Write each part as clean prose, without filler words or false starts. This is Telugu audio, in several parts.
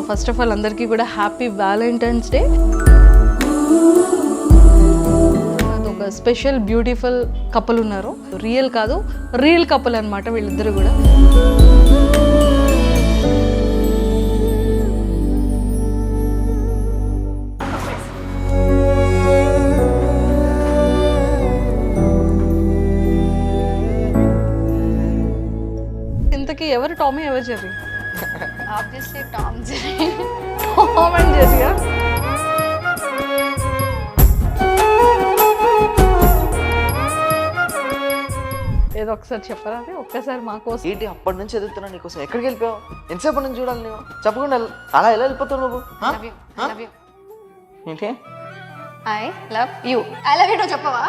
ఫస్ట్ ఆఫ్ ఆల్ అందరికీ కూడా హ్యాపీ వ్యాలంటైన్స్ డే. ఒక స్పెషల్ బ్యూటిఫుల్ కపుల్ ఉన్నారు. రియల్ కాదు, రియల్ కపుల్ అన్నమాట వీళ్ళిద్దరు కూడా. ఇంతకీ ఎవరు టామీ, ఎవరు Jerry? Obviously Tom Jerry. Tom and జెర్రీయా? ఏదో ఒకసారి చెప్పరా, ఒక్కసారి మా కోసం. ఏంటి అప్పటి నుంచి ఎదుగుతున్నా నీకోసం? ఎక్కడికి వెళ్ళిపోయావు? ఎంతసేపు నుంచి చూడాలి నేను? చెప్పకుండా అలా ఎలా వెళ్ళిపోతావు నువ్వు? Love you. ఏంటి I love you. I love you నువ్వు చెప్పవా?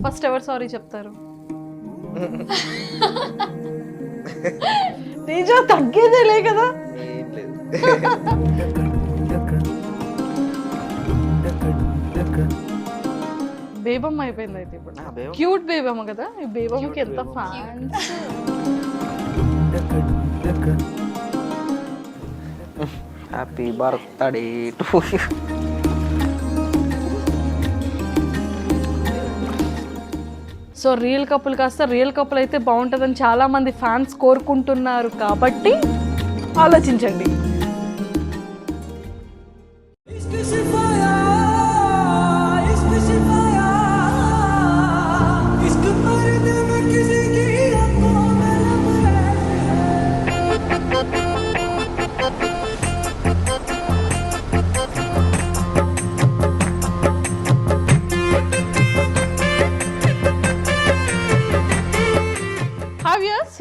ఫస్ట్ ఎవరు సారీ చెప్తారు? నిజం తగ్గేదేలే కదా. ఏం లేదు. బేబమ్మ అయిపోయింది అయితే ఇప్పుడు. నా బేబమ్మ. క్యూట్ బేబమ్మ కదా. ఈ బేబమ్మకి ఎంత fans. Happy birthday to you. So real couple కాస్త రియల్ కపుల్ అయితే బాగుంటుందని చాలా మంది ఫ్యాన్స్ కోరుకుంటున్నారు కాబట్టి ఆలోచించండి.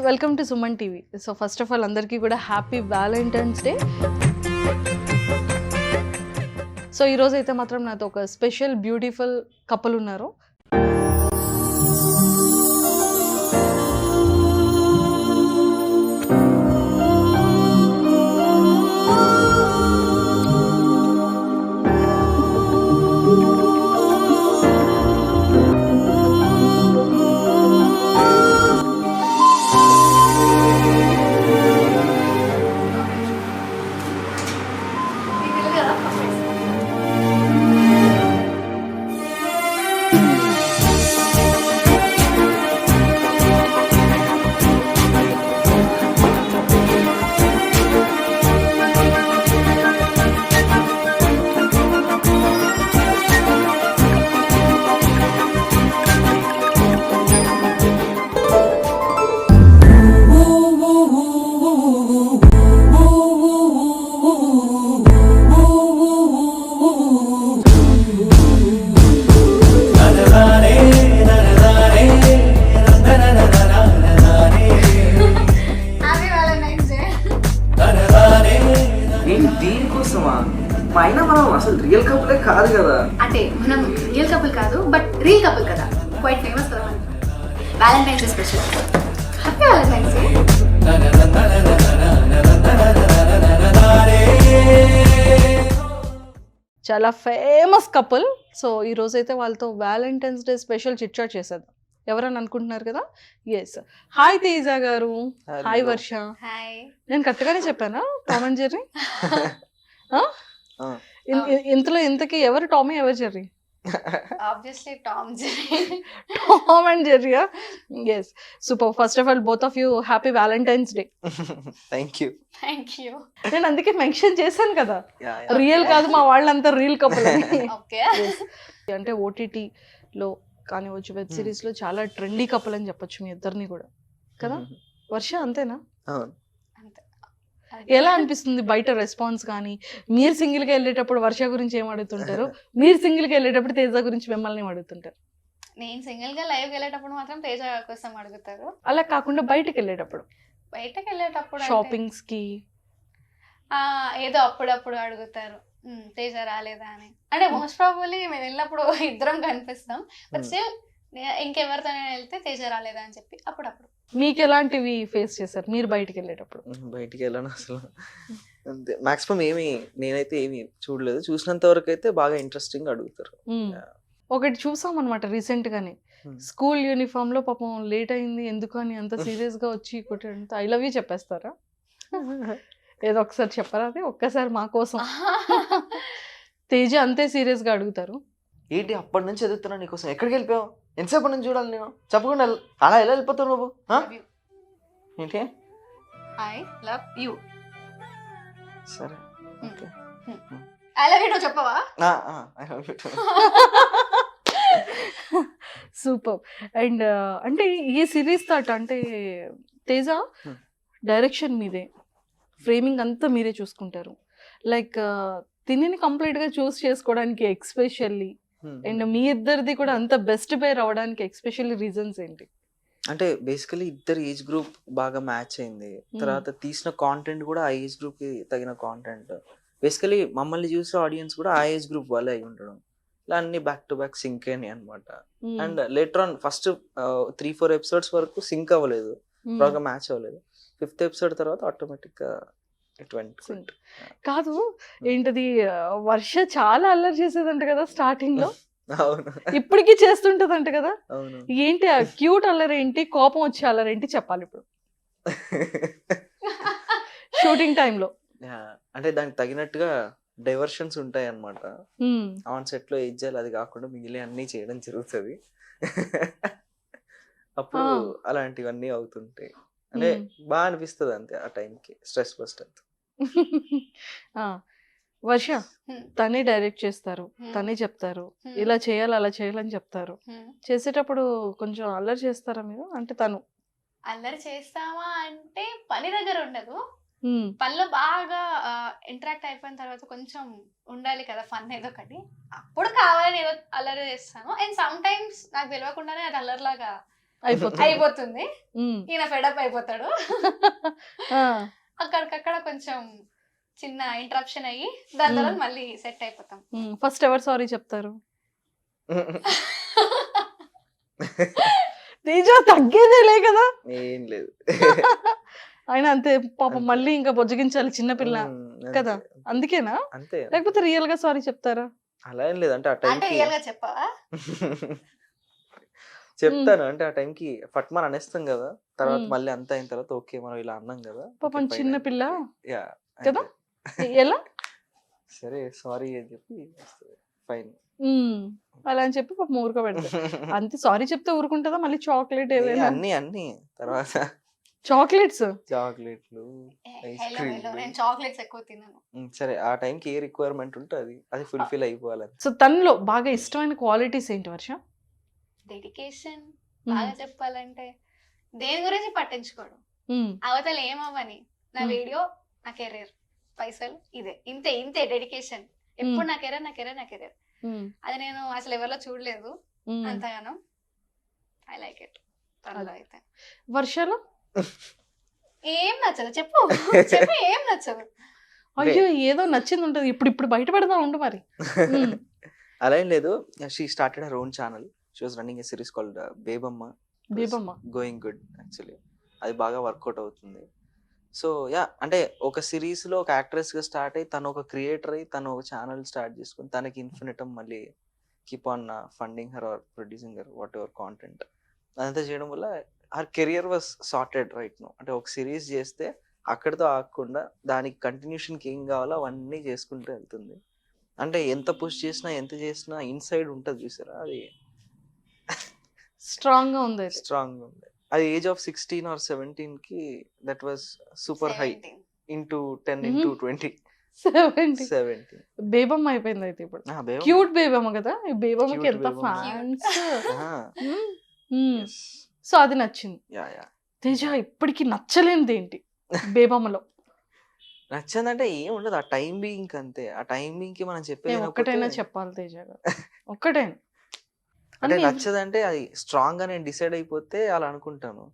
Welcome to Suman TV. So first of all అందరికీ కూడా హ్యాపీ వ్యాలంటైన్స్ డే. సో ఈరోజు అయితే మాత్రం నాతో ఒక స్పెషల్ బ్యూటిఫుల్ కపుల్ ఉన్నారు. అయినా మనం అసలు రియల్ కపులే కాదు కదా. అంటే మనం రియల్ కపుల్ కాదు, బట్ రియల్ కపుల్ కదా. క్వైట్ ఫేమస్ కదా మనం. Valentine's day special. Happy valentine's day. చాలా ఫేమస్ కపుల్. సో ఈరోజు అయితే వాళ్ళతో valentine's day special chit chat చేసేద్దాం. ఎవరని అనుకుంటున్నారు కదా? Yes. Hi Teja garu. Hi Varsha. Hi. నేను కరెక్ట్గానే చెప్పానా టామ్ అండ్ జెర్రీ? ఇంతలో ఇంతకీ ఎవరు టామీ, ఎవరు Jerry? Obviously Tom Jerry. Tom and జెర్రీయా? Yes. Super. First of all both of you happy valentine's day. Thank you. Thank you. నేను అందుకే మెన్షన్ చేశాను కదా, రియల్ కాదు మా వాళ్ళంతా రియల్ కపుల్ అని. ఓకే. అంటే ఓటీటీలో కానివచ్చు, వెబ్ సిరీస్ లో చాలా ట్రెండీ కపుల్ అని చెప్పొచ్చు మీ ఇద్దరిని కూడా కదా. వర్ష అంతేనా? ఎలా అనిపిస్తుంది బయట రెస్పాన్స్ కానీ? మీరు సింగిల్ గా వెళ్ళేటప్పుడు వర్ష గురించి ఏం అడుగుతుంటారు, మీరు సింగిల్ గా వెళ్ళేటప్పుడు తేజ గురించి మిమ్మల్ని ఏం అడుగుతుంటారు? నేను సింగిల్ గా లైవ్ వెళ్ళేటప్పుడు మాత్రం తేజ కోసం అడుగుతారు. అలా కాకుండా బయటకు వెళ్ళేటప్పుడు షాపింగ్స్ కి ఏదో అప్పుడప్పుడు అడుగుతారు, తేజ రాలేదా అని. అంటే మోస్ట్ ప్రాబబ్లీ మేము వెళ్ళినప్పుడు ఇద్దరం కనిపిస్తాం, బట్ స్టిల్ ఇంకెవరితో వెళ్తే తేజ రాలేదా అని చెప్పి అప్పుడప్పుడు. మీకు ఎలాంటివి ఫేస్ చేశారు మీరు బయటికి వెళ్ళేటప్పుడు? బయటికి వెళ్ళాను అసలు అంతే. మాక్సిమం నేనైతే ఏమి చూడలేదు. చూసినంత వరకు అయితే బాగా ఇంట్రెస్టింగ్ అడుగుతారు. ఒకటి చూసాం అనమాట రీసెంట్ గానే. స్కూల్ యూనిఫామ్ లో పాపం లేట్ అయింది ఎందుకు అని అంత సీరియస్ గా వచ్చి కొట్టడంతో ఐ లవ్ యూ చెప్పేస్తారా? ఏదో ఒకసారి చెప్పరా? అది ఒక్కసారి మా కోసం. తేజ అంతే సీరియస్ గా అడుగుతారు. ఏంటి అప్పటి నుంచి ఎదుగుతున్నా నీకోసం, ఎక్కడికి వెళ్ళిపోయావు? ఎంతసేపు నుంచి చూడాలి నేను? చెప్పకుండా అలా ఎలా వెళ్ళిపోతావు నువ్వు? ఏంటి? I love you. సరే ఓకే. ఐ లవ్ యూ నువ్వు చెప్పవా? సూపర్. అండ్ అంటే ఈ సిరీస్ తాట అంటే తేజ డైరెక్షన్ మీదే, ఫ్రేమింగ్ అంతా మీరే చూసుకుంటారు. లైక్ తిని కంప్లీట్ గా చూస్ చేసుకోవడానికి ఎక్స్పెషల్లీ అండ్ మీ ఇద్దరిది కూడా అంత బెస్ట్ పేర్ అవడానికి ఎక్స్పెషల్లీ రీజన్స్ ఏంటి? అంటే బేసికలీ ఇద్దరు ఏజ్ గ్రూప్ బాగా మ్యాచ్ అయింది. తర్వాత తీసిన కాంటెంట్ కూడా ఆ ఏజ్ గ్రూప్ కి తగిన కాంటెంట్. బేసికలీ మమ్మల్ని చూసే ఆడియన్స్ కూడా ఆ ఏజ్ గ్రూప్ వాళ్ళే అయి ఉండడం, ఇలా అన్ని బ్యాక్ టు బ్యాక్ సింక్ అయినాయి అనమాట. And later on first 3-4 episodes వరకు సింక్ అవ్వలేదు, బాగా మ్యాచ్ అవ్వలేదు. 5th ఎపిసోడ్ తర్వాత ఆటోమేటిక్ గా Sync. కాదు ఏంటది, వర్ష చాలా అల్లరి చేసేదంట కదా స్టార్టింగ్ లో, అవును ఇప్పటికీ చేస్తుంటదంట కదా. అవును. ఏంటి ఆ క్యూట్ అల్లరి ఏంటి, కోపం వచ్చే అల్లరి ఏంటి చెప్పాలి ఇప్పుడు షూటింగ్ టైంలో. అంటే దానికి తగినట్టుగా డైవర్షన్స్ ఉంటాయి అన్నమాట. ఆన్ సెట్ లో ఏజ్ చేయాలి, అది కాకుండా మిగిలిన అన్ని చేయడం జరుగుతుంది. అప్పుడు అలాంటివన్నీ అవుతుంటాయి. అంటే బాగా అనిపిస్తుంది అంతే ఆ టైంకి, స్ట్రెస్ బస్ట్ అంతే. వర్ష తనే డైరెక్ట్ చేస్తారు, తనే చెప్తారు ఇలా చేయాలి అలా చేయాలని చెప్తారు. చేసేటప్పుడు కొంచెం అల్లరి చేస్తారా మీరు? అంటే తను అల్లరి చేస్తామా అంటే పని దగ్గర ఉండదు, పనిలో బాగా ఇంటరాక్ట్ అయిపోయిన తర్వాత కొంచెం ఉండాలి కదా ఫన్ ఏదో ఒకటి, అప్పుడు కావాలని ఏదో అల్లరి చేస్తాను. అండ్ సమ్ టైమ్స్ నాకు తెలియకుండానే అది అల్లరిలాగా అయిపోతుంది. ఈయన ఫెడప్ అయిపోతాడు, అక్కడికక్కడ కొంచెం చిన్న ఇంటరప్షన్ అయ్యి దాని తర్వాత మళ్ళీ సెట్ అయిపోతాం. ఫస్ట్ ఎవరు సారీ చెప్తారు? తేజ తగ్గేదేలే కదా. ఏం లేదు ఆయన అంతే పాపం, మళ్ళీ ఇంకా బొజ్జగించాలి చిన్నపిల్ల కదా, అందుకేనా? అంతే. లేకపోతే రియల్ గా సారీ చెప్తారా? అలా ఏం లేదు. అంటే ఆ టైం రియల్ గా చెప్పవా? చెప్తాను. అంటే ఆ టైంకి ఫట్మన్ అనేస్తాం కదా, తర్వాత మళ్ళీ అంత అయిన తర్వాత ఓకే మనం ఇలా అన్నాం కదా పాపం చిన్నపిల్ల యా కదా, ఎలా సరే సారీ అని చెప్పి ఫైన్ అలా అని చెప్పి పాపం ఊరుకోబెడతారు. అంతే, సారీ చెప్తే ఊరుకుంటుందా? మళ్ళీ చాక్లెట్ ఏదైనా? అన్ని తర్వాత చాక్లెట్స్, చాక్లెట్లు, ఐస్ క్రీమ్. నేను చాక్లెట్స్ ఎక్కువ తిన్నాను. సరే ఆ టైంకి ఏ రిక్వైర్మెంట్ ఉంటే అది ఫుల్ఫిల్ అయిపోవాలి. సో తనలో బాగా ఇష్టమైన క్వాలిటీస్ ఏంటి వర్ష? డెడికేషన్, బాగా చెప్పాలంటే దేని గురించి పట్టించుకోడు, అవతల ఏమవ్వని నా వీడియో నా కెరీర్ పైసలు ఇదే, ఇంతే ఇంతే డెడికేషన్. ఎప్పుడు నా కెరీర్ నా కెరీర్ నా కెరీర్. అది నేను అసలు ఎవరిలో చూడలేదు అంతగానో. I like it. అయితే వర్షలో ఏం నచ్చదు చెప్పు చెప్పు, ఏం నచ్చదు? అయ్యో ఏదో నచ్చింది ఉంటది, ఇప్పుడు బయట పెడదా ఉండు మరి. అలా ఏం లేదు. She started her own channel. She was running a series called Bebamma. Going good actually. అది బాగా వర్కౌట్ అవుతుంది. సో యా, అంటే ఒక సిరీస్ లో ఒక యాక్ట్రెస్ గా స్టార్ట్ అయ్యి తను ఒక క్రియేటర్ అయ్యి తను ఒక ఛానల్ స్టార్ట్ చేసుకుని తనకి ఇన్ఫినిటమ్ మళ్ళీ keep on funding her or producing her whatever content, అదంతా చేయడం వల్ల her career was sorted right no. అంటే ఒక సిరీస్ చేస్తే అక్కడితో ఆగకుండా దానికి కంటిన్యూషన్కి ఏం కావాలో అవన్నీ చేసుకుంటూ వెళ్తుంది. అంటే ఎంత పుష్ చేసినా ఎంత చేసినా ఇన్సైడ్ ఉంటుంది చూసారా, అది స్ట్రాంగ్ గా ఉంది. స్ట్రాంగ్ ఉంది. అది ఏజ్ ఆఫ్ 16 or 17 కి that was super high into 10 into 20 17 Bebamma అయిపోయింది అయితే ఇప్పుడు. క్యూట్ బేబమ్మ కదా, ఈ బేబమ్మకి ఎంత ఫ్యాన్స్. సో అది నచ్చింది. తేజ ఇప్పటికి నచ్చలేనిది ఏంటి బేబమ్మలో? నచ్చిందంటే ఏం ఉండదు, ఆ టైం బీయింగ్ అంతే. ఆ టైం బీయింగ్ కి మనం చెప్పేది ఒక్కటైనా చెప్పాలి తేజ గారు, ఒక్కటైనా. అంటే నచ్చదంటే అది స్ట్రాంగ్ గా నేను డిసైడ్ అయిపోతే అలా అనుకుంటాను.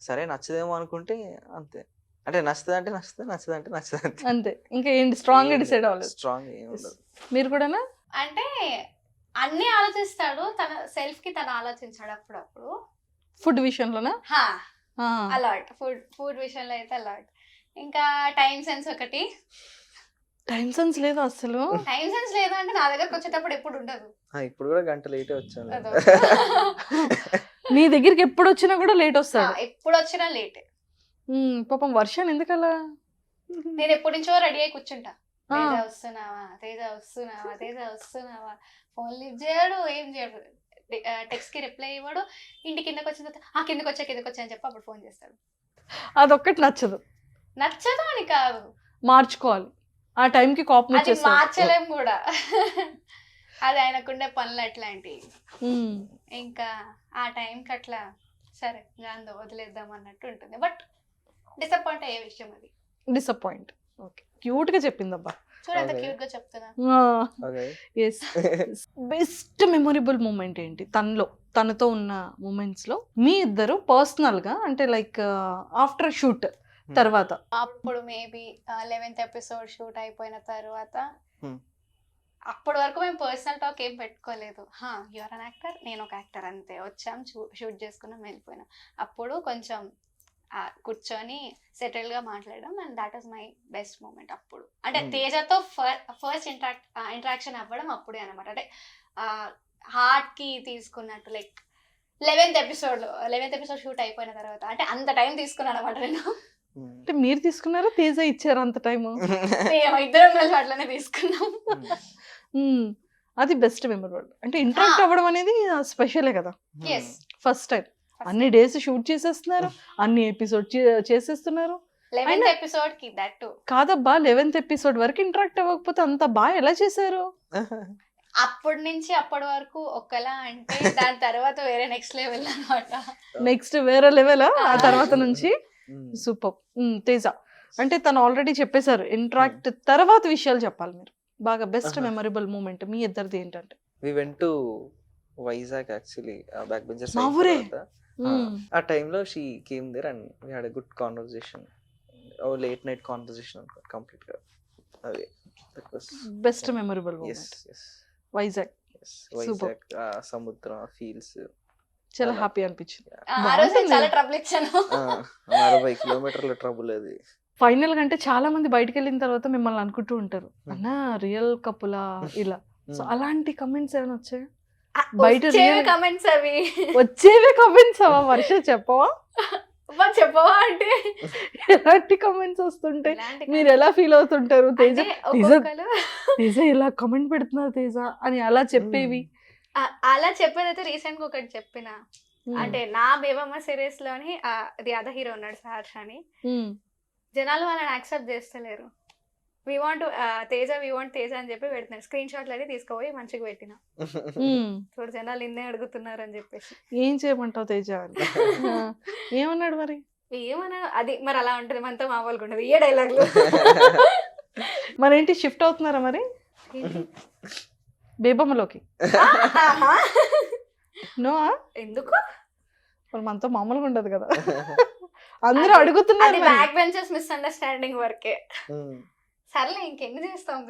సరే నచ్చదేమో అనుకుంటే అంతే. అంటే నచ్చుతుంది అంటే నచ్చుతుంది, నచ్చదంటే నచ్చదు అంతే. ఇంకా ఏంటి స్ట్రాంగ్ గా డిసైడ్ అవ్వలేదు. స్ట్రాంగ్ ఏం ఉండదు. మీరు కూడానా? అంటే అన్ని ఆలోచిస్తాడు, తన సెల్ఫ్ కి తను ఆలోచించాడు అప్పుడప్పుడు. ఫుడ్ విషయంలోనా? అలాట్ ఫుడ్ విషయంలో అయితే అలాట్. ఇంకా టైం సెన్స్ ఒకటి, టైం సెన్స్ లేదు అసలు. టైం సెన్స్ లేదా అంటే నా దగ్గరకు వచ్చేటప్పుడు ఎప్పుడు ఉండదు. ఇప్పుడు కూడా గంట లేటే వచ్చాను. అదో. నీ దగ్గరికి ఎప్పుడు వచ్చినా కూడా లేట్ వస్తాడు. ఎప్పుడు వచ్చినా లేటే. పాపం వర్షాన్ని ఎందుకలా? నేను ఎప్పటి నుంచో రెడీ అయి కూర్చుంటా. ఆ. తేజ వస్తున్నావా, తేజ వస్తున్నావా, తేజ వస్తున్నావా, ఫోన్ లిఫ్ట్ చేయడు, ఏం చేయడు, టెక్స్ట్ కి రిప్లై ఇవ్వడు. ఇంటి కిందకి వచ్చిన తర్వాత కిందకి వచ్చా అని చెప్పి అప్పుడు ఫోన్ చేస్తాడు. అదొక్కటి నచ్చదు. నచ్చదు అని కాదు, మార్చుకోవాలి. ఆ టైంకి కోపం అది వచ్చేస్తుంది. మార్చలేం కూడా. అది ఆయనకుండే పనులు అట్లాంటివి. ఉమ్. ఇంకా ఆ టైంకి అట్లా సరే గాంధీ వదిలేద్దాం అన్నట్టు ఉంటుంది. బట్ డిసప్పాయింట్ అయ్యే విషయం అది. డిసప్పాయింట్. ఓకే, క్యూట్ గా చెప్పిందబ్బా. చూడు ఎంత Okay. క్యూట్ గా చెప్తున్నా. Okay. Yes. Best memorable moment ఏంటి తనతో ఉన్న మూమెంట్స్ లో మీ ఇద్దరు పర్సనల్ గా, అంటే లైక్ ఆఫ్టర్ షూట్ తర్వాత? అప్పుడు మేబీ 11th ఎపిసోడ్ షూట్ అయిపోయిన తర్వాత Hmm. అప్పటి వరకు మేము పర్సనల్ టాక్ ఏం పెట్టుకోలేదు. యువర్ అన్ యాక్టర్, నేను ఒక యాక్టర్, అంతే. వచ్చాం, షూట్ చేసుకున్నాం, వెళ్ళిపోయినాం. అప్పుడు కొంచెం కూర్చొని సెటిల్ గా మాట్లాడడం, and that is my best moment అప్పుడు. అంటే తేజతో ఫస్ట్ ఇంటరాక్షన్ అవ్వడం అప్పుడే అనమాట. అంటే హార్ట్ కి తీసుకున్నట్టు, లైక్ 11th ఎపిసోడ్ షూట్ అయిపోయిన తర్వాత. అంటే అంత టైం తీసుకున్నాను అనమాట నేను. అంటే మీరు తీసుకున్నారా, తేజ ఇచ్చారా అంత టైము? మేము ఇద్దరం కలిసి అట్లనే తీసుకున్నాం. అది బెస్ట్ మెమొరబుల్. అంటే ఇంటరాక్ట్ అవ్వడం అనేది స్పెషలే కదా. Yes. ఫస్ట్ టైం అన్ని డేస్ షూట్ చేసేస్తున్నారు, అన్ని ఎపిసోడ్ చేసేస్తున్నారు. 11th ఎపిసోడ్ కి దట్ టు. కాదబ్బా, 11th ఎపిసోడ్ వరకు ఇంటరాక్ట్ అవ్వకపోతే అంత బాగా ఎలా చేశారు? అప్పటి నుంచి అప్పటి వరకు ఒకలా, అంటే దాని తర్వాత వేరే నెక్స్ట్ లెవెల్ అన్నమాట. నెక్స్ట్ వేరే లెవెల్. ఆ తర్వాత నుంచి సూపర్. తేజ అంటే తను ఆల్రెడీ చెప్పేశారు, ఇంటరాక్ట్ తర్వాత విషయాలు చెప్పాలి మీరు. బాగా బెస్ట్ మెమరబుల్ మూమెంట్ మీ ఇద్దరిది ఏంటంటే? We went to Vizag actually, back benchers. మా ఊరే. ఆ టైంలో she came there and we had a good conversation, ఓ లేట్ నైట్ కాన్వర్సేషన్ కంప్లీట్ గా. అది best memorable yes moment. yes Vizag yes Vizag సముద్రం ఫీల్స్ చాలా హ్యాపీ అనిపించింది. ఆ రోజు నేను చాలా ట్రబుల్ ఇచ్చాను. 40 కిలోమీటర్ల ట్రబుల్ అది. ఫైనల్ గా అంటే చాలా మంది బయటకు వెళ్ళిన తర్వాత మిమ్మల్ని అనుకుంటూ ఉంటారు, అన్న రియల్ కపులా ఇలా. సో అలాంటి కమెంట్స్ ఏమైనా వచ్చాయి? బయట కమెంట్స్ అవి వచ్చేవే కమెంట్స్ అవా? వర్ష చెప్పవా? చెప్పవా అంటే ఎలాంటి కమెంట్స్ వస్తుంటాయి? మీరు ఎలా ఫీల్ అవుతుంటారు? తేజ తేజ ఇలా కమెంట్ పెడుతున్నారు తేజ అని అలా చెప్పేవి. అలా చెప్పేదైతే రీసెంట్ గా ఒకటి చెప్పిన. అంటే నా బేబమ్మ సిరీస్ లోని అది అదర్ హీరో ఉన్నాడు సార్ష్ అని, జనాలు వాళ్ళని యాక్సెప్ట్ చేస్తలేరు. వి వాంట్ తేజ అని చెప్పి పెడుతున్నారు. స్క్రీన్ షాట్లు అయితే తీసుకుపోయి మంచిగా పెట్టిన. చూడు జనాలు ఇన్నే అడుగుతున్నారు అని చెప్పేసి. ఏం చేయమంటావు తేజ అని? ఏమన్నాడు మరి? ఏమన్నా అది మరి అలా ఉంటుంది, మనతో మామూలుగా ఉండదు. ఏ డైలాగులు మరేంటి షిఫ్ట్ అవుతున్నారా మరి బేబమ్మలోకి? నో, ఎందుకు? మరి మనతో మామూలుగా ఉండదు కదా. అందరూ అడుగుతున్నారు. బ్యాక్ బెంచెస్ మిస్అండర్స్టాండింగ్ వరకే. సర్లే ఇంకెన్ని చేస్తాం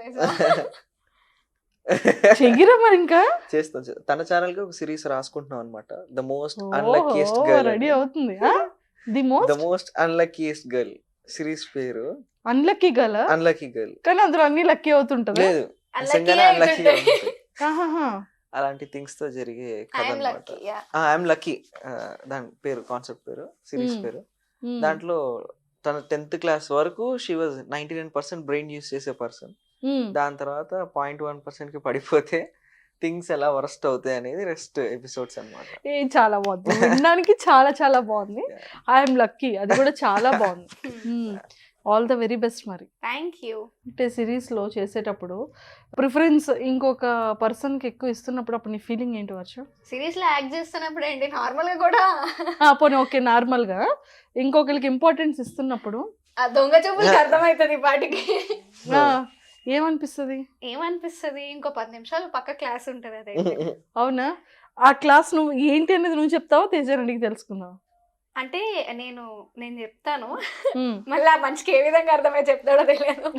చెయ్యరా మరి ఇంకా? చేస్తాం. తన ఛానల్ కి ఒక సిరీస్ రాసుకుంటున్నాం అన్నమాట, ద మోస్ట్ అన్లక్కీయెస్ట్ గర్ల్. రెడీ అవుతుంది. ది మోస్ట్ అన్లక్కీయెస్ట్ గర్ల్ సిరీస్ పేరు. Unlucky girl. అన్లక్కీ గర్ల్ కానీ అందులో అన్ని లక్కీ అవుతుంటది. లేదు, నిజంగానే unlucky గా ఉంటుంది. ఆహాహా. అలాంటి థింగ్స్ తో జరిగే కథ ఐఎమ్ అన్నమాట. లక్కీ. ఐఎమ్ లక్కీ దాని పేరు, కాన్సెప్ట్ పేరు, సిరీస్ పేరు. దాంట్లో తన 10th క్లాస్ వరకు షీ వాజ్ 99% బ్రెయిన్ యూస్ చేసే పర్సన్. దాని తర్వాత 0.1% కి పడిపోతే థింగ్స్ ఎలా వరస్ట్ అవుతాయి అనేది రెస్ట్ ఎపిసోడ్స్ అన్నమాట. చాలా బాగుంది, వినడానికి చాలా చాలా బాగుంది. ఐఎమ్ లక్కీ అది కూడా చాలా బాగుంది. All the very best. మరి థ్యాంక్ యూ. అంటే సిరీస్ లో చేసేటప్పుడు ప్రిఫరెన్స్ ఇంకొక పర్సన్ కి ఎక్కువ ఇస్తున్నప్పుడు అప్పుడు నీ ఫీలింగ్ ఏంటి వర్ష? సిరీస్ లో యాక్ట్ చేస్తున్నప్పుడు ఏంటి, నార్మల్ గా కూడా పోనీ ఓకే, నార్మల్ గా ఇంకొకరికి ఇంపార్టెన్స్ ఇస్తున్నప్పుడు ఆ దొంగ చూపులకి అర్థమవుతుంది పాటికి. ఏమనిపిస్తుంది? ఇంకో 10 నిమిషాలు పక్క క్లాస్ ఉంటది. అదే అవునా? ఆ క్లాస్ నువ్వు ఏంటి అనేది నువ్వు చెప్తావా తేజానికి తెలుసుకుందాం? అంటే నేను చెప్తాను, మళ్ళీ మంచికి ఏ విధంగా అర్థమై చెప్తాడో తెలియదు.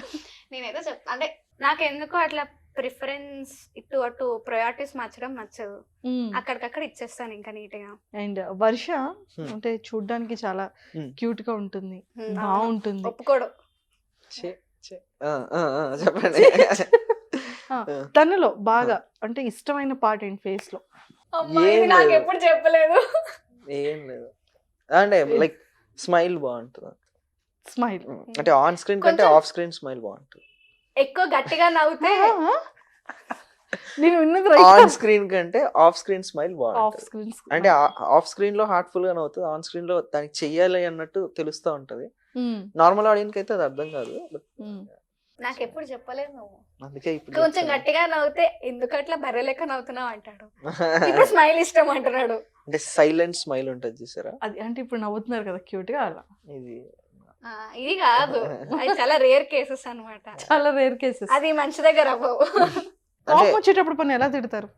నేనేదో చెప్తా, అంటే నాకు ఎందుకో అట్లా ప్రిఫరెన్స్ ఇటు అటు ప్రయారిటీస్ మార్చడం నచ్చదు. అక్కడికక్కడ ఇచ్చేస్తాను ఇంకా నీట్ గా. అండ్ వర్ష అంటే చూడ్డానికి చాలా క్యూట్ గా ఉంటుంది, బాగుంటుంది. ఒప్పుకోడు. చెప్పండి. తనలో బాగా అంటే ఇష్టమైన పార్ట్ ఏంటి ఫేస్ లో? ఏం నాకు లేదు. ఎప్పుడు చెప్పలేదు. ఏం లేదు అంటే లైక్ స్మైల్ బాగుంటుంది. స్మైల్. అంటే ఆన్ స్క్రీన్ కంటే కొంచెం- ఆఫ్ స్క్రీన్ స్మైల్ బాగుంటుంది. ఎక్కువ గట్టిగా నవ్వుతే నేను విన్నది ఆన్ రైట్. స్క్రీన్ కంటే ఆఫ్ స్క్రీన్ స్మైల్ ఆఫ్ బాగుంటుంది. స్క్రీన్ అంటే ఆఫ్ స్క్రీన్ లో హార్ట్ఫుల్ గా నవ్వుతుంది, ఆన్ స్క్రీన్ లో దానికి చెయ్యాలి అన్నట్టు తెలుస్తూ ఉంటది. నార్మల్ ఆడియన్స్ అయితే అది అర్థం కాదు. But నాకు ఎప్పుడు చెప్పలేదు నువ్వు. అందుకే ఇప్పుడు కొంచెం చెప్తున్నా. గట్టిగా నవ్వుతే ఎందుకట్లా బర్రె లెక్క నవ్వుతున్నావు అంటాడు. ఇప్పుడు స్మైల్ ఇష్టం అంటున్నాడు. అంటే సైలెంట్ స్మైల్ ఉంటుంది చూసారా, అది అంటే ఇప్పుడు నవ్వుతున్నారు కదా క్యూట్ గా, అలా ఇది ఇది కాదు, అది చాలా రేర్ కేసెస్ అన్నమాట. చాలా రేర్ కేసెస్. అది మంచి దగ్గర అవ్వవు. కోపం వచ్చేటప్పుడు పని ఎలా తిడతారు?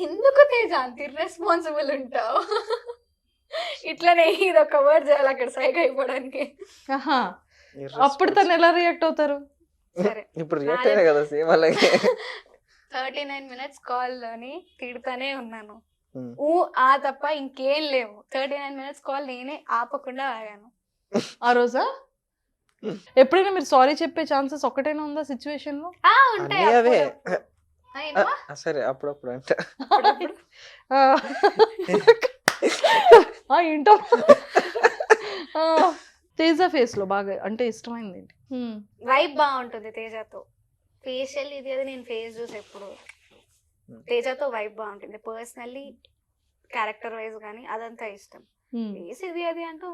ఎందుకు తేజ అంత ఇర్రెస్పాన్సిబుల్ ఉంటావు? ఇట్లనే ఇది ఒక వర్డ్ చేయాలి అక్కడ సైగ్ అయిపోవడానికి. ఆహా, అప్పుడు తను ఎలా రియాక్ట్ అవుతారు? సరే, ఇప్పుడు రియాక్ట్ అయ్యే కదా సేమ్ అలాగే. 39 minutes కాల్ లోని తిడుతానే ఉన్నాను. Hmm. ఆ తప్ప ఇంకేం లేవు. 39 minutes కాల్ నేనే ఆపకుండా ఆగాను. ఆ రోజా? ఎప్పుడైనా మీరు సారీ చెప్పే ఛాన్సెస్ ఒక్కటైనా ఉందా సిచ్యువేషన్ లో? ఉంటాయి అన్నీ అవే. అప్పుడప్పుడు. ఏంటమ్మా? సరే అప్పుడప్పుడు అంటే అప్పుడప్పుడు. ఏంటో తేజ ఫేస్ లో బాగా అంటే ఇష్టమైంది ఏంటి? వైబ్ బాగుంటుంది తేజతో. ఫేషియల్ ఇది అది నేను ఫేస్ చూసి ఎప్పుడు తేజతో వైబ్ బాగుంటుంది. పర్సనల్లీ క్యారెక్టర్ వైజ్ కానీ అదంతా ఇష్టం. ఫేస్ ఇది అది అంటూ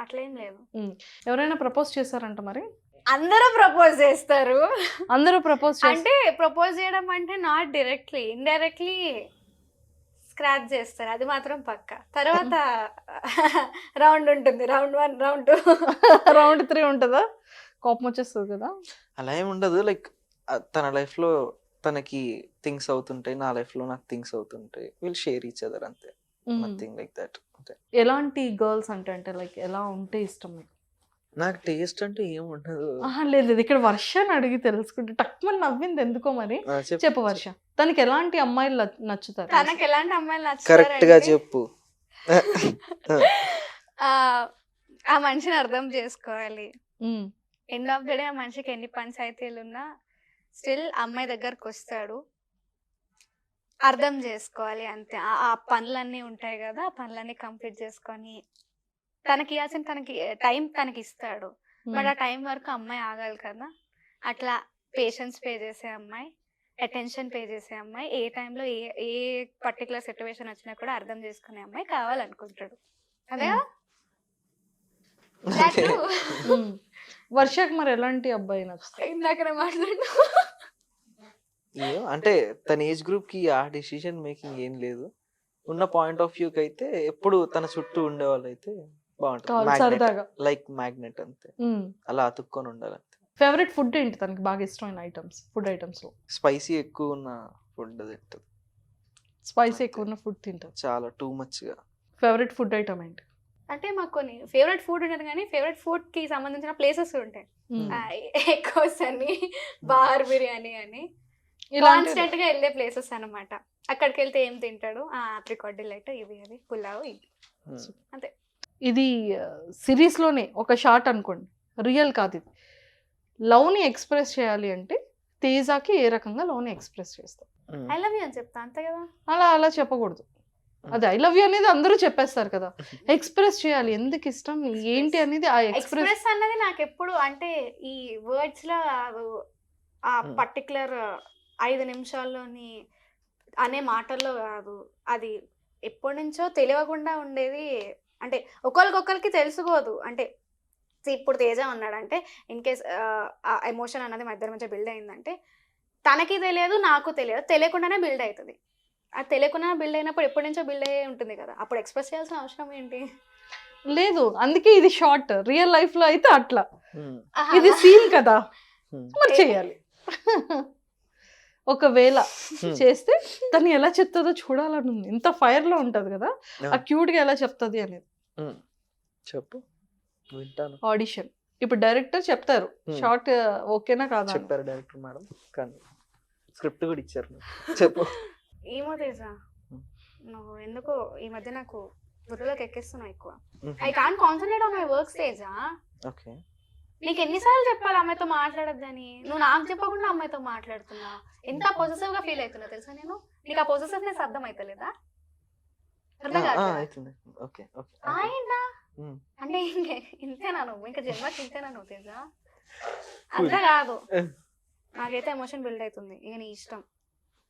అట్లేం లేదు. ఎవరైనా ప్రపోజ్ చేశారంట మరి? అందరూ ప్రపోజ్ చేస్తారు. అందరూ ప్రపోజ్ అంటే ప్రపోజ్ చేయడం అంటే నాట్ డైరెక్ట్లీ, ఇండైరెక్ట్లీ స్క్రాచ్ చేస్తారు, అది మాత్రం పక్క. తర్వాత రౌండ్ ఉంటుంది, రౌండ్ 1 రౌండ్ 2 రౌండ్ 3 ఉంటుందా? కోపం వచ్చేస్తుంది కదా. అలా ఏమి ఉండదు. లైక్ తన లైఫ్ లో తనకి థింగ్స్ అవుతుంటాయి, నా లైఫ్ లో నాకు థింగ్స్ అవుతుంటాయి. విల్ షేర్ ఈచ్ అదర్ అంతే, నథింగ్ లైక్ దట్. అంతే. ఎలాంటి గర్ల్స్ అంటే లైక్ ఎలా ఉంటే ఇష్టం మీకు? నాకు టేస్ట్ అంటే ఏం ఉండదు. లేదు లేదు, ఇక్కడ వర్షాన్ని అడిగి తెలుసుకుంటే టక్మని నవ్వింది ఎందుకో మరి. చెప్పు వర్ష, తనకి ఎలాంటి అమ్మాయిలు నచ్చుతారు? తనకి ఎలాంటి అమ్మాయిలు కరెక్ట్ గా నచ్చుతారంటే చెప్పు. ఆ మనిషిని అర్థం చేసుకోవాలి. ఉమ్, ఎండ్ ఆఫ్ ద డే ఆ మనిషికి ఎన్ని పంచాయతీలు ఉన్నా స్టిల్ అమ్మాయి దగ్గరకు వస్తాడు, అర్థం చేసుకోవాలి అంతే. ఆ పనులన్నీ ఉంటాయి కదా, ఆ పనులన్నీ కంప్లీట్ చేసుకొని తనకి ఇవ్వాల్సిన తనకి టైం తనకి ఇస్తాడు. బట్ ఆ టైం వరకు అమ్మాయి ఆగాలి కదా. అట్లా పేషెన్స్ పే చేసే అమ్మాయి, అటెన్షన్ పే చేసే అమ్మాయి, ఏ టైంలో ఏ పర్టికులర్ సిచ్యువేషన్ వచ్చినా కూడా అర్థం చేసుకునే అమ్మాయి కావాలనుకుంటాడు. అదే ఉమ్. వర్షకు మరి ఎలాంటి అబ్బాయి నచ్చుతారు? ఇందాక మాట్లాడు. అంటే తన ఏజ్ గ్రూప్ కి ఆ డెసిషన్ మేకింగ్ ఏం లేదు. ఉన్న పాయింట్ ఆఫ్ వ్యూకి అయితే ఎప్పుడు తన చుట్టూ ఉండే వాళ్ళు అయితే కావాలి, బాగుంటుంది. సరదాగా. లైక్ మ్యాగ్నెట్ అంతే, అలా అతుక్కొని ఉండాలి అంతే. ఫేవరెట్ ఫుడ్ ఏంటి తనకి బాగా ఇష్టమైన ఐటమ్స్? ఫుడ్ ఐటమ్స్ లో స్పైసీ ఎక్కువ ఉన్న ఫుడ్ తింటది, స్పైసీ ఎక్కువ ఉన్న ఫుడ్ తింటారు. చాలా టూ మచ్ గా. ఫేవరెట్ ఫుడ్ ఐటమ్ ఏంటి? అంటే మాకు కొన్ని ఫేవరెట్ ఫుడ్ ఉంటుంది కానీ ఫేవరెట్ ఫుడ్ కి సంబంధించిన ప్లేసెస్ ఉంటాయి. ఎక్కువ అని బార్ బిర్యానీ అని కాన్స్టెంట్ గా వెళ్ళే ప్లేసెస్ అన్నమాట. అక్కడికి వెళ్తే ఏం తింటాడు? ఆప్రికాట్ డిలైట్, ఇవి అవి పులావ్, ఇవి అంతే. ఇది సిరీస్ లోనే ఒక షార్ట్ అనుకోండి, రియల్ కాదు ఇది. లవ్ ని ఎక్స్ప్రెస్ చేయాలి అంటే తేజాకి ఏ రకంగా లవ్ ని ఎక్స్ప్రెస్ చేస్తాం? ఐ లవ్ యూ అని చెప్తా అంతే కదా. అలా చెప్పకూడదు. అది ఐ లవ్ యూ అనేది అందరూ చెప్పేస్తారు కదా. ఎక్స్ప్రెస్ చేయాలి, ఎందుకు ఇష్టం ఏంటి అనేది. ఆ ఎక్స్ప్రెస్ అన్నది నాకు ఎప్పుడు అంటే ఈ వర్డ్స్ లో ఆ పర్టికులర్ 5 నిమిషాల్లోని అనే మాటల్లో కాదు, అది ఎప్పటి నుంచో తెలియకుండా ఉండేది. అంటే ఒకరికొకరికి తెలుసుకోదు. అంటే ఇప్పుడు తేజ ఉన్నాడంటే ఇన్ కేస్ ఆ ఎమోషన్ అన్నది మా ఇద్దరి మధ్య బిల్డ్ అయిందంటే తనకి తెలియదు, నాకు తెలియదు, తెలియకుండానే బిల్డ్ అవుతుంది. అది తెలియకుండా బిల్డ్ అయినప్పుడు ఎప్పటి నుంచో బిల్డ్ అయ్యే ఉంటుంది కదా, అప్పుడు ఎక్స్ప్రెస్ చేయాల్సిన అవసరం ఏంటి? లేదు, అందుకే ఇది షార్ట్. రియల్ లైఫ్ లో అయితే అట్లా, ఇది సీన్ కదా, మరి చేయాలి. ఒకవేళ చేస్తే తను ఎలా చెప్తుందో చూడాలని ఉంది. ఇంత ఫైర్ లో ఉంటది కదా, ఆ క్యూట్ గా ఎలా చెప్తుంది అనేది. చెప్పు, వింటాను. ఆడిషన్ ఇప్పుడు డైరెక్టర్ చెప్తారు షార్ట్ ఓకేనా కాదా? చెప్పారు డైరెక్టర్ మేడం, కానీ స్క్రిప్ట్ కూడా ఇచ్చారు. చెప్పు. ఏమో తేజ, నువ్వు ఎందుకో ఈ మధ్య నాకు బుర్రలోకి ఎక్కిస్తున్నావు ఎక్కువ. I can't concentrate on my works Teja. Okay, నీకు ఎన్నిసార్లు చెప్పాలి అమ్మాయితో మాట్లాడొద్దని? నువ్వు నాకు చెప్పకుండా అమ్మాయితో మాట్లాడుతున్నా. ఎంత పొజిటివ్ గా ఫీల్ అవుతున్నా తెలుసా నేను? నీకు ఆ పొజిటివ్నెస్ అర్థం అవుతలేదా? అర్థం కాదు అవుతుంది. ఓకే ఓకే ఆయన అంటే ఇంతేనా నువ్వు? ఇంకా జన్మకి ఇంతేనా నువ్వు తెలుసా? అంతా కాదు, నాకైతే ఎమోషన్ బిల్డ్ అవుతుంది. ఇక నీ ఇష్టం.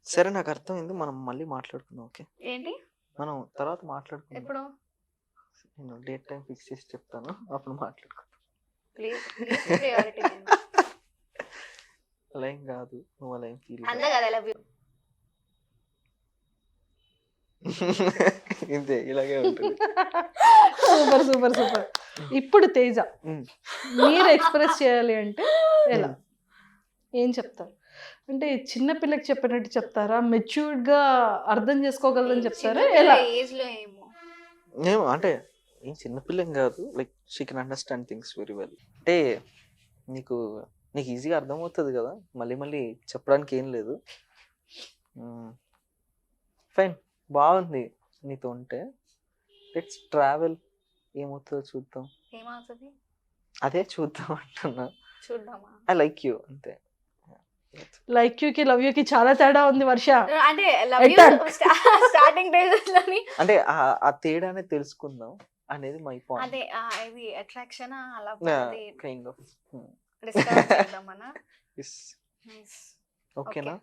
సరే నాకు అర్థమైంది, మనం మళ్ళీ మాట్లాడుకుందాం. ఓకే ఏంటి మనం తర్వాత మాట్లాడుకుందాం. ఎప్పుడు? నేను డేట్ టైం ఫిక్స్ చేసి చెప్తాను, అప్పుడు మాట్లాడుకుందాం. Please priority. అలా ఏం కాదు, నువ్వు అలా ఏం ఫీల్ అంతే కదా, ఐ లవ్ యూ. ఇంతే, ఇలాగే ఉంటుంది. Super super super. ఇప్పుడు తేజ మీరు ఎక్స్ప్రెస్ చేయాలి అంటే ఎలా, ఏం చెప్తారు? అంటే చిన్న పిల్లకి చెప్పినట్టు చెప్తారా, మెచ్యూర్డ్ గా అర్థం చేసుకోగలదని చెప్తారా, ఎలా? ఏజ్ లో ఏమో ఏమో అంటే ఏం చిన్నపిల్లం కాదు, like she can understand things very well. అంటే నీకు ఈజీగా అర్థమవుతుంది కదా, మళ్ళీ మళ్ళీ చెప్పడానికి ఏం లేదు. ఫైన్, బాగుంది నీతో ఉంటే. లెట్స్ ట్రావెల్, ఏమవుతుందో చూద్దాం. ఏమవుతుంది అదే చూద్దాం అంటున్నా. చూద్దామా? ఐ లైక్ యూ అంతే. లైక్ యూ కి లవ్ యూ కి చాలా తేడా ఉంది వర్ష. అంటే లవ్ యూ స్టార్టింగ్ డేస్ లోని అంటే ఆ తేడానే తెలుసుకుందాం అనేది మై పాయింట్. అదే ఇది అట్రాక్షన్ అలా కైండ్ ఆఫ్. డిస్కస్ చేద్దామనా? ఎస్, ఓకేనా?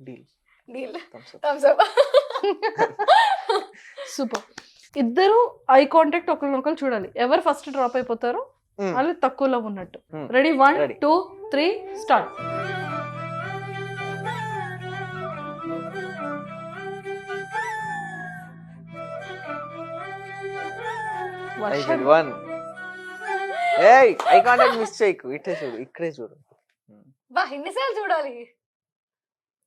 Deal. Deal. Thumbs up. Thumbs up. Super. ఇద్దరు ఐ కాంటాక్ట్ ఒకరినొకరు చూడాలి. ఎవరు ఫస్ట్ డ్రాప్ అయిపోతారో వాళ్ళు తక్కువలో ఉన్నట్టు. రెడీ? 1 2 3 స్టార్ట్. ఏయ్, ఐ కాంటాక్ట్ మిస్ చేయకు, ఇట్టే చూడు, ఇక్కడే చూడు. బా ఎన్నిసార్లు చూడాలి?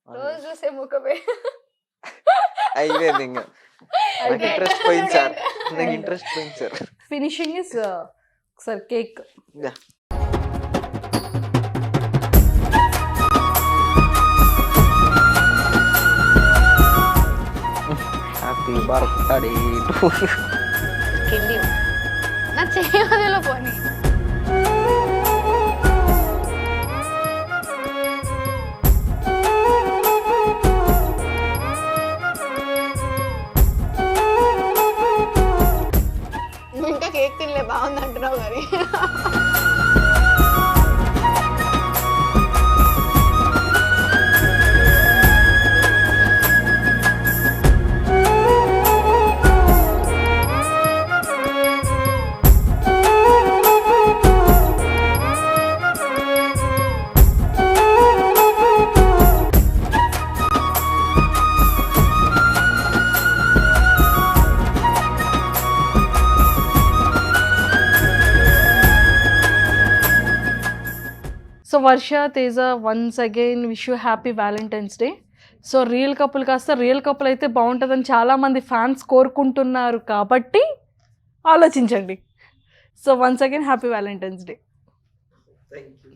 రోజు చూసే ముఖమే. అయిపోయింది ఇంకా. నాకు ఇంట్రెస్ట్ పోయింది సార్, నాకు ఇంట్రెస్ట్ పోయింది sir. Finishing is sir cake. Happy birthday to you. కిండి నా చేయవదిలో పోనీ. ఇంకా కేక్ తినలే, బాగుంది అంటున్నావు మరి. So Varsha, Teja, once again wish you happy valentine's day. So real couple కాస్త రియల్ కపుల్ అయితే బాగుంటుందని చాలామంది ఫ్యాన్స్ కోరుకుంటున్నారు కాబట్టి ఆలోచించండి. So once again happy valentine's day. Thank you.